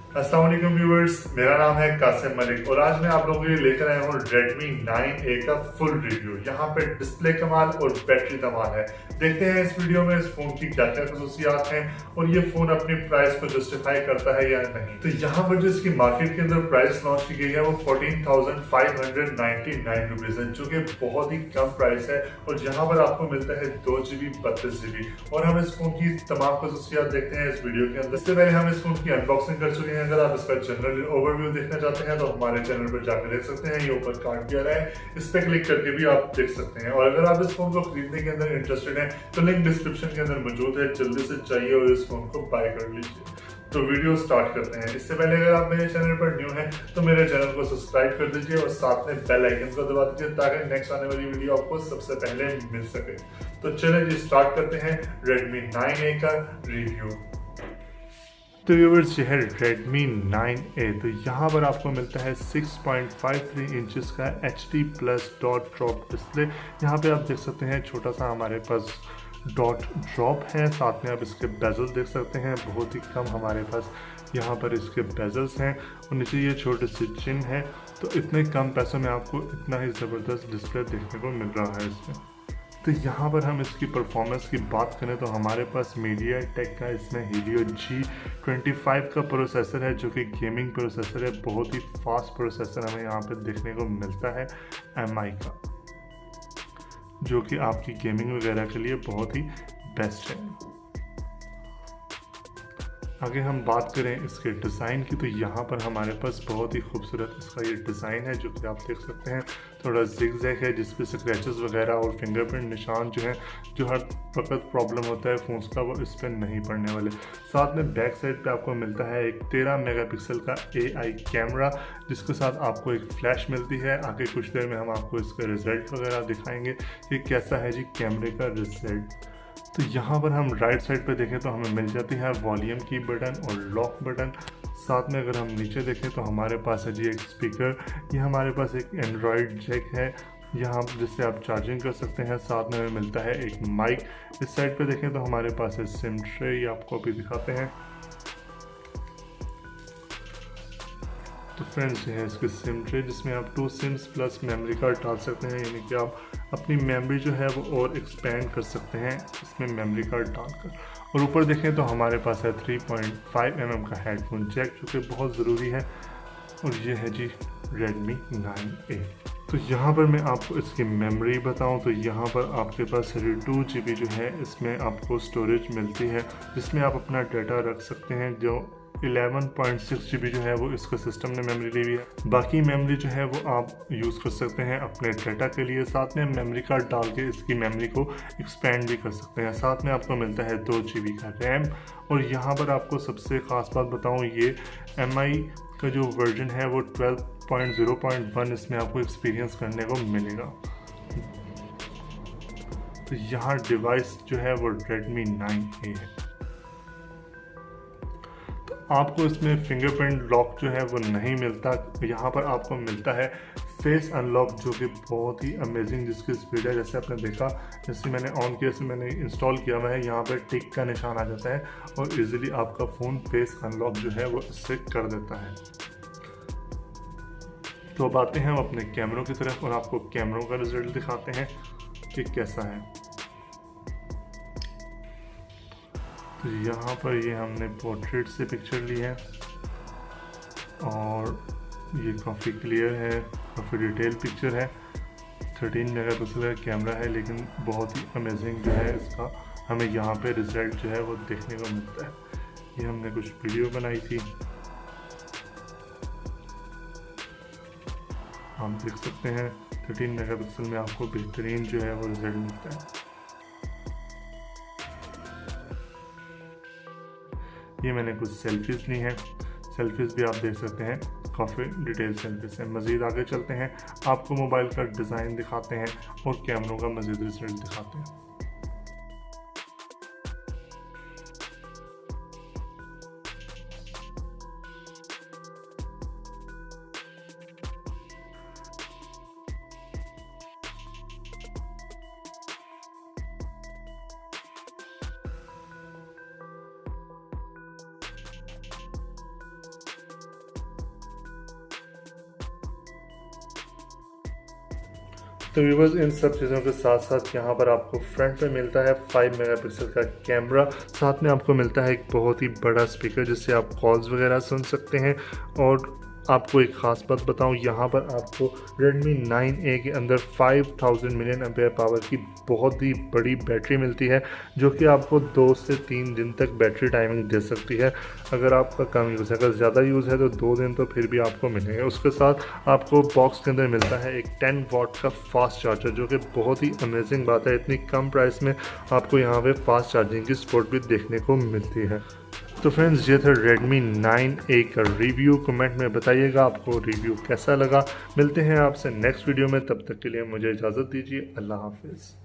अस्सलाम वालेकुम व्यूअर्स, मेरा नाम है कासिम मलिक और आज मैं आप लोगों के लिए लेकर आया हूँ Redmi 9A का फुल रिव्यू। यहाँ पे डिस्प्ले कमाल और बैटरी कमाल है। देखते हैं इस वीडियो में इस फोन की क्या क्या खसूसियात हैं और ये फोन अपनी प्राइस को जस्टिफाई करता है या नहीं। तो यहाँ पर जो इसकी मार्केट के अंदर प्राइस लॉन्च की गई है वो 14,599 रुपीज है, जो कि बहुत ही कम प्राइस है और यहाँ पर आपको मिलता है 2GB 32GB। और हम इस फोन की तमाम खसूसियात देखते हैं इस वीडियो के अंदर। इससे पहले हम इस फोन की अनबॉक्सिंग कर चुके हैं। अगर आप इसका जनरल ओवरव्यू देखना चाहते हैं तो हमारे चैनल पर जाकर देख सकते हैं, ये ऊपर कार्ड दिया रहा है, इस पे क्लिक करके भी आप देख सकते हैं। और अगर आप इस फोन को खरीदने के अंदर इंटरेस्टेड हैं तो लिंक डिस्क्रिप्शन के अंदर मौजूद है, जल्दी से चाहिए और इस फोन को बाय कर लीजिए। तो वीडियो स्टार्ट करते हैं। इससे पहले अगर आप मेरे चैनल पर न्यू हैं तो मेरे चैनल को सब्सक्राइब कर दीजिए और साथ में बेल आइकन को दबा दीजिए ताकि नेक्स्ट आने वाली वीडियो आपको सबसे पहले मिल सके। तो चलिए जी स्टार्ट करते हैं Redmi 9A का रिव्यू। तो व्यूअर्स, ये है Redmi 9A। तो यहाँ पर आपको मिलता है 6.53 इंचेस का HD plus dot drop display. यहाँ पे आप देख सकते हैं छोटा सा हमारे पास डॉट ड्रॉप है, साथ में आप इसके बेजल्स देख सकते हैं, बहुत ही कम हमारे पास यहाँ पर इसके बेजल्स हैं और नीचे ये छोटे से चिन्ह है। तो इतने कम पैसों में आपको इतना ही ज़बरदस्त डिस्प्ले देखने को मिल रहा है इसमें। तो यहाँ पर हम इसकी परफॉर्मेंस की बात करें तो हमारे पास MediaTek का इसमें Helio G25 का प्रोसेसर है, जो कि गेमिंग प्रोसेसर है। बहुत ही फास्ट प्रोसेसर हमें यहाँ पे देखने को मिलता है MI का, जो कि आपकी गेमिंग वगैरह के लिए बहुत ही बेस्ट है। आगे हम बात करें इसके डिज़ाइन की तो यहाँ पर हमारे पास बहुत ही खूबसूरत इसका ये डिज़ाइन है, जो कि आप देख सकते हैं। थोड़ा जिग-जैग है जिस पे स्क्रैचेस वगैरह और फिंगरप्रिंट निशान जो है, जो हर वक्त प्रॉब्लम होता है फ़ोन्स का, वो इस पर नहीं पड़ने वाले। साथ में बैक साइड पे आपको मिलता है एक 13 मेगापिक्सल का AI कैमरा, जिसके साथ आपको एक फ्लैश मिलती है। आगे कुछ देर में हम आपको इसका रिजल्ट वगैरह दिखाएंगे कि कैसा है जी कैमरे का रिजल्ट। तो यहाँ पर हम राइट साइड पे देखें तो हमें मिल जाती है वॉल्यूम की बटन और लॉक बटन। साथ में अगर हम नीचे देखें तो हमारे पास है जी एक स्पीकर, ये हमारे पास एक एंड्रॉयड जैक है यहाँ जिससे आप चार्जिंग कर सकते हैं। साथ में हमें मिलता है एक माइक। इस साइड पे देखें तो हमारे पास है सिम ट्रे, ये आपको अभी दिखाते हैं। तो फ्रेंड्स, ये है इसके सिम ट्रे जिसमें आप 2 सिम्स प्लस मेमोरी कार्ड डाल सकते हैं, यानी कि आप अपनी मेमोरी जो है वो और एक्सपेंड कर सकते हैं इसमें मेमोरी कार्ड डालकर। और ऊपर देखें तो हमारे पास है 3.5 mm का हेडफोन जैक, जो कि बहुत ज़रूरी है। और ये है जी Redmi 9A। तो यहाँ पर मैं आपको इसकी मेमोरी बताऊँ तो यहाँ पर आपके पास 2GB जो है इसमें आपको स्टोरेज मिलती है, जिसमें आप अपना डाटा रख सकते हैं। जो 11.6GB जो है वो इसका सिस्टम ने मेमोरी ली हुई है। बाकी मेमोरी जो है वो आप यूज़ कर सकते हैं अपने डाटा के लिए। साथ में मेमोरी कार्ड डाल के इसकी मेमोरी को एक्सपेंड भी कर सकते हैं। साथ में आपको मिलता है 2GB का रैम। और यहाँ पर आपको सबसे ख़ास बात बताऊँ, ये MI का जो वर्जन है वो 12.0.1 इसमें आपको एक्सपीरियंस करने को मिलेगा। तो यहाँ डिवाइस जो है वो Redmi 9A है। आपको इसमें फिंगरप्रिंट लॉक जो है वो नहीं मिलता। यहाँ पर आपको मिलता है फेस अनलॉक, जो कि बहुत ही अमेजिंग जिसकी स्पीड है। जैसे आपने देखा, जैसे मैंने ऑन किया, से मैंने इंस्टॉल किया हुआ है, यहाँ पर टिक का निशान आ जाता है और इजीली आपका फ़ोन फेस अनलॉक जो है वो इससे कर देता है। तो अब आते हैं हम अपने कैमरों की तरफ और आपको कैमरों का रिजल्ट दिखाते हैं कि कैसा है। तो यहाँ पर ये हमने पोर्ट्रेट से पिक्चर ली है और ये काफ़ी क्लियर है, काफ़ी डिटेल पिक्चर है। 13 मेगापिक्सल का कैमरा है, लेकिन बहुत ही अमेजिंग जो है इसका हमें यहाँ पे रिजल्ट जो है वो देखने को मिलता है। ये हमने कुछ वीडियो बनाई थी, आप देख सकते हैं 13 मेगापिक्सल में आपको बेहतरीन जो है वो रिजल्ट मिलता है। ये मैंने कुछ सेल्फीज ली हैं, सेल्फीज भी आप देख सकते हैं, काफ़ी डिटेल सेल्फीज हैं। मज़ीद आगे चलते हैं, आपको मोबाइल का डिज़ाइन दिखाते हैं और कैमरों का मज़ीद रिजल्ट दिखाते हैं। तो व्यूअर्स इन सब चीज़ों के साथ साथ यहाँ पर आपको फ्रंट में मिलता है 5 मेगापिक्सल का कैमरा, साथ में आपको मिलता है एक बहुत ही बड़ा स्पीकर जिससे आप कॉल्स वगैरह सुन सकते हैं। और आपको एक ख़ास बात बताऊं, यहाँ पर आपको Redmi 9A के अंदर 5000 मिलियन एम्पेयर पावर की बहुत ही बड़ी बैटरी मिलती है, जो कि आपको 2 से 3 दिन तक बैटरी टाइमिंग दे सकती है। अगर आपका कम यूज़ है, अगर ज़्यादा यूज़ है तो 2 दिन तो फिर भी आपको मिलेंगे। उसके साथ आपको बॉक्स के अंदर मिलता है एक 10 वाट का फास्ट चार्जर, जो कि बहुत ही अमेजिंग बात है। इतनी कम प्राइस में आपको यहाँ पे फास्ट चार्जिंग की सपोर्ट भी देखने को मिलती है। तो फ्रेंड्स ये था Redmi 9A का रिव्यू। कमेंट में बताइएगा आपको रिव्यू कैसा लगा। मिलते हैं आपसे नेक्स्ट वीडियो में, तब तक के लिए मुझे इजाज़त दीजिए। अल्लाह हाफिज़।